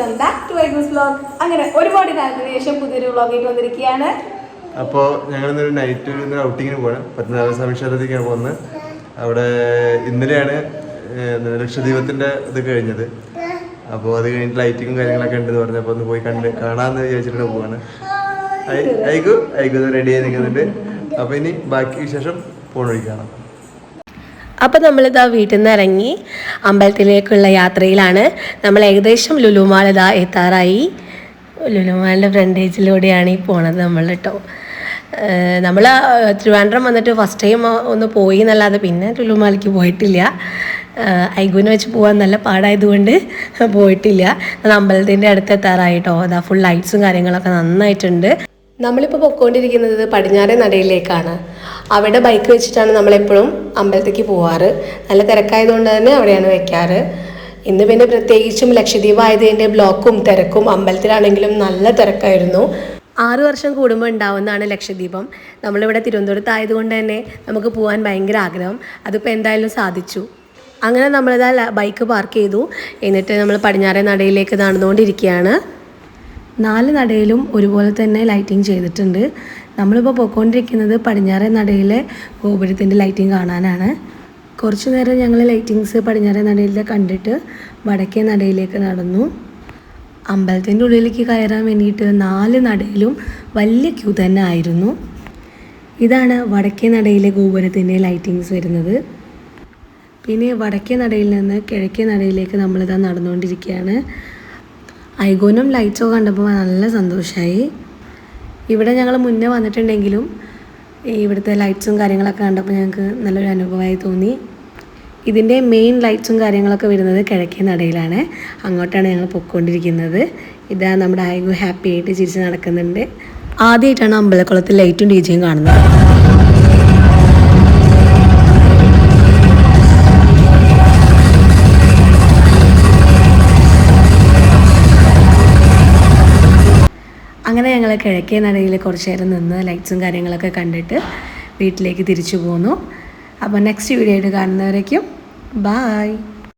Welcome back to ഐഗൂസ് vlog. അങ്ങനെ ഒരുപാട് കാലത്തിന് ശേഷം പുതിയൊരു വ്ലോഗായിട്ട് വന്നിരിക്കുകയാണ്. അപ്പോൾ ഞങ്ങൾ ഇന്നൊരു നൈറ്റ് ഒരു ഔട്ടിങ്ങിന് പോകണം. പത്മനാഭസ്വാമി ക്ഷേത്രത്തിലേക്കാണ് പോകുന്നത്. അവിടെ ഇന്നലെയാണ് ലക്ഷദ്വീപത്തിൻ്റെ ഇത് കഴിഞ്ഞത്. അപ്പോൾ അത് കഴിഞ്ഞിട്ട് ലൈറ്റിങ്ങും കാര്യങ്ങളൊക്കെ ഉണ്ടെന്ന് പറഞ്ഞപ്പോൾ ഒന്ന് പോയി കാണാമെന്ന് വിചാരിച്ചിട്ട് പോവാണ്. ഐഗു റെഡി ആയി നിൽക്കുന്നുണ്ട്. അപ്പോൾ ഇനി ബാക്കി വിശേഷം ഫോൺ വഴി കാണാം. അപ്പോൾ നമ്മളിതാ വീട്ടിൽ നിന്ന് ഇറങ്ങി അമ്പലത്തിലേക്കുള്ള യാത്രയിലാണ്. നമ്മൾ ഏകദേശം ലുലുമാൾ ഇതാ എത്താറായി. ലുലുമാളിൻ്റെ ഫ്രണ്ടേജിലൂടെയാണ് ഈ പോണത് നമ്മൾ കേട്ടോ. നമ്മൾ ട്രിവാൻഡ്രം വന്നിട്ട് ഫസ്റ്റ് ടൈം ഒന്ന് പോയി എന്നല്ലാതെ പിന്നെ ലുലുമാളിക്ക് പോയിട്ടില്ല. ഐഗുവിനെ വെച്ച് പോകാൻ നല്ല പാടായതുകൊണ്ട് പോയിട്ടില്ല. അമ്പലത്തിൻ്റെ അടുത്ത് എത്താറായിട്ടോ. അതാ ഫുൾ ലൈറ്റ്സും കാര്യങ്ങളൊക്കെ നന്നായിട്ടുണ്ട്. നമ്മളിപ്പോൾ പൊയ്ക്കൊണ്ടിരിക്കുന്നത് പടിഞ്ഞാറേ നടയിലേക്കാണ്. അവിടെ ബൈക്ക് വെച്ചിട്ടാണ് നമ്മളെപ്പോഴും അമ്പലത്തേക്ക് പോവാറ്. നല്ല തിരക്കായതുകൊണ്ട് തന്നെ അവിടെയാണ് വെക്കാറ്. ഇന്ന് പിന്നെ പ്രത്യേകിച്ചും ലക്ഷദ്വീപ് ആയതിൻ്റെ ബ്ലോക്കും തിരക്കും അമ്പലത്തിലാണെങ്കിലും നല്ല തിരക്കായിരുന്നു. 6 വർഷം കൂടുമ്പോൾ ഉണ്ടാവുന്നതാണ് ലക്ഷദ്വീപം. നമ്മളിവിടെ തിരുവനന്തപുരത്ത് ആയതുകൊണ്ട് തന്നെ നമുക്ക് പോകാൻ ഭയങ്കര ആഗ്രഹം. അതിപ്പോൾ എന്തായാലും സാധിച്ചു. അങ്ങനെ നമ്മളിതാ ബൈക്ക് പാർക്ക് ചെയ്തു. എന്നിട്ട് നമ്മൾ പടിഞ്ഞാറേ നടയിലേക്ക് നടന്നുകൊണ്ടിരിക്കുകയാണ്. 4 നടയിലും ഒരുപോലെ തന്നെ ലൈറ്റിംഗ് ചെയ്തിട്ടുണ്ട്. നമ്മളിപ്പോൾ പോയിക്കൊണ്ടിരിക്കുന്നത് പടിഞ്ഞാറേ നടയിലെ ഗോപുരത്തിൻ്റെ ലൈറ്റിംഗ് കാണാനാണ്. കുറച്ച് നേരം ഞങ്ങൾ ലൈറ്റിങ്സ് പടിഞ്ഞാറേ നടയിൽ കണ്ടിട്ട് വടക്കേ നടയിലേക്ക് നടന്നു. അമ്പലത്തിൻ്റെ ഉള്ളിലേക്ക് കയറാൻ വേണ്ടിയിട്ട് 4 നടയിലും വലിയ ക്യൂ തന്നെ ആയിരുന്നു. ഇതാണ് വടക്കേ നടയിലെ ഗോപുരത്തിൻ്റെ ലൈറ്റിങ്സ് വരുന്നത്. പിന്നെ വടക്കേ നടയിൽ നിന്ന് കിഴക്കേ നടയിലേക്ക് നമ്മളിതാ നടന്നുകൊണ്ടിരിക്കുകയാണ്. ഐഗോനും ലൈറ്റ്സൊക്കെ കണ്ടപ്പോൾ നല്ല സന്തോഷമായി. ഇവിടെ ഞങ്ങൾ മുന്നേ വന്നിട്ടുണ്ടെങ്കിലും ഇവിടുത്തെ ലൈറ്റ്സും കാര്യങ്ങളൊക്കെ കണ്ടപ്പോൾ ഞങ്ങൾക്ക് നല്ലൊരു അനുഭവമായി തോന്നി. ഇതിൻ്റെ മെയിൻ ലൈറ്റ്സും കാര്യങ്ങളൊക്കെ വരുന്നത് കിഴക്കേ നടയിലാണ്. അങ്ങോട്ടാണ് ഞങ്ങൾ പൊയ്ക്കൊണ്ടിരിക്കുന്നത്. ഇതാ നമ്മുടെ ഐഗു ഹാപ്പി ആയിട്ട് ചിരിച്ച് നടക്കുന്നുണ്ട്. ആദ്യമായിട്ടാണ് അമ്പലക്കുളത്തിൽ ലൈറ്റും ഡിജയും കാണുന്നത്. അങ്ങനെ ഞങ്ങൾ കിഴക്കേ നടയിൽ കുറച്ച് നേരം നിന്ന് ലൈറ്റ്സും കാര്യങ്ങളൊക്കെ കണ്ടിട്ട് വീട്ടിലേക്ക് തിരിച്ചു പോന്നു. അപ്പോൾ നെക്സ്റ്റ് വീഡിയോ ആയിട്ട് കാണുന്നവരേക്കും ബായ്.